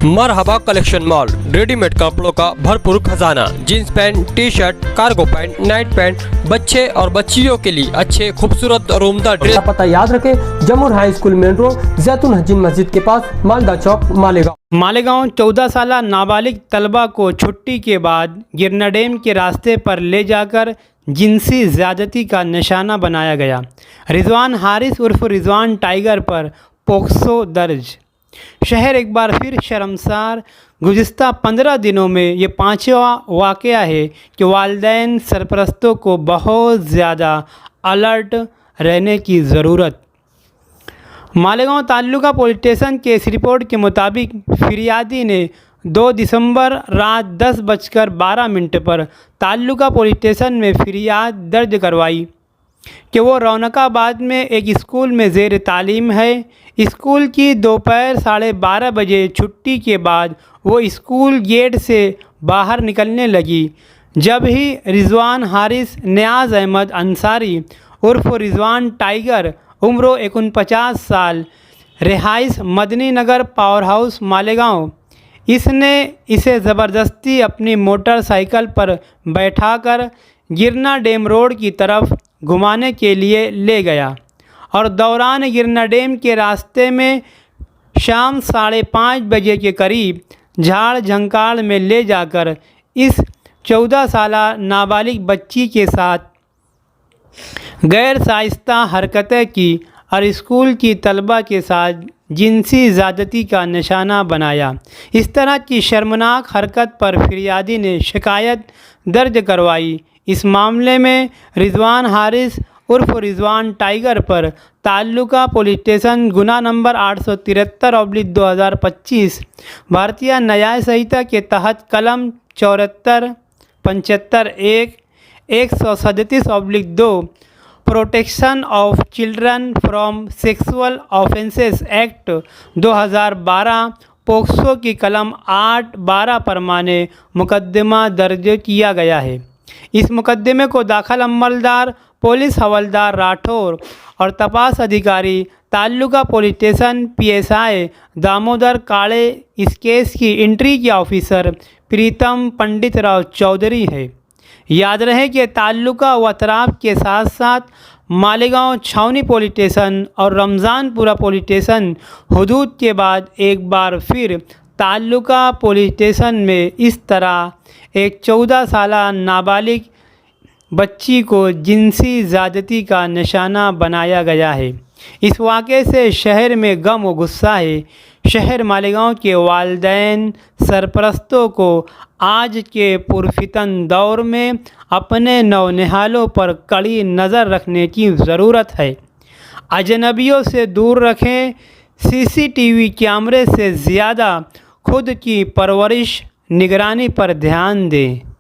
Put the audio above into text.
मरहबा collection mall, readymade कपड़ों का भरपूर खजाना, jeans pant, T shirt, cargo pant, night pant, बच्चे और बच्चियों के लिए अच्छे खूबसूरत और उम्दा ड्रेस। पता याद रखें, जमुर हाई स्कूल मेन रोड, जैतून हजीन मस्जिद के पास, मालदा चौक, मालेगांव 14 साला नाबालिग तलबा को छुट्टी के बाद गिरना डैम के रास्ते पर ले जाकर जिनसी ज़्यादती का निशाना बनाया गया। रिजवान हारिस उर्फ रिजवान टाइगर पर पोक्सो दर्ज। शहर एक बार फिर शर्मसार। गुज़िस्ता 15 दिनों में ये 5वां वाक़या है कि वालिदैन सरपरस्तों को बहुत ज़्यादा अलर्ट रहने की ज़रूरत। मालेगांव ताल्लुका पुलिस स्टेशन के इस रिपोर्ट के मुताबिक फिरियादी ने 2 दिसंबर रात 10:12 पर ताल्लुका पुलिस स्टेशन में फिरियाद दर्ज करवाई कि वो रौनकाबाद में एक स्कूल में ज़ेर तालीम है। स्कूल की दोपहर 12:30 बजे छुट्टी के बाद वो स्कूल गेट से बाहर निकलने लगी, जब ही रिजवान हारिस नियाज़ अहमद अंसारी उर्फ रिजवान टाइगर उम्र 49 साल, रिहाइश मदनी नगर पावर हाउस मालेगांव, इसने इसे ज़बरदस्ती अपनी मोटरसाइकिल पर बैठाकर गिरना डैम रोड की तरफ घुमाने के लिए ले गया और दौरान गिरना डैम के रास्ते में शाम 5:30 बजे के करीब झाड़ झंकाड़ में ले जाकर इस 14 साला नाबालिग बच्ची के साथ गैर शाइस्ता हरकतें की और स्कूल की तलबा के साथ जिनसी ज़्यादती का निशाना बनाया। इस तरह की शर्मनाक हरकत पर फिरियादी ने शिकायत दर्ज करवाई। इस मामले में रिजवान हारिस उर्फ रिजवान टाइगर पर ताल्लुका पुलिस स्टेशन गुना नंबर 873/2025 भारतीय न्याय संहिता के तहत कलम 74, 75, 1, 137/2 protection of children from sexual offences act 2012 POCSO की कलम 8(12) परमाने मुकदमा दर्ज किया गया है। इस मुकदमे को दाखिल अमलदार पुलिस हवलदार राठौर और तपास अधिकारी ताल्लुका पुलिस स्टेशन PSI दामोदर काले, इस केस की एंट्री के ऑफिसर प्रीतम पंडित राव चौधरी है। याद रहे कि ताल्लुका व अतराफ के साथ साथ मालेगांव छावनी पुलिस स्टेशन और रमज़ानपुरा पुलिस स्टेशन हुदूद के बाद एक बार फिर ताल्लुका पुलिस स्टेशन में इस तरह एक 14 साला नाबालिग बच्ची को जिनसी ज़्यादती का निशाना बनाया गया है। इस वाक़े से शहर में गम व गुस्सा है। शहर मालेगांव के वालिदैन सरपरस्तों को आज के पुरफितन दौर में अपने नौनिहालों पर कड़ी नज़र रखने की ज़रूरत है। अजनबियों से दूर रखें। CCTV कैमरे से ज़्यादा खुद की परवरिश निगरानी पर ध्यान दें।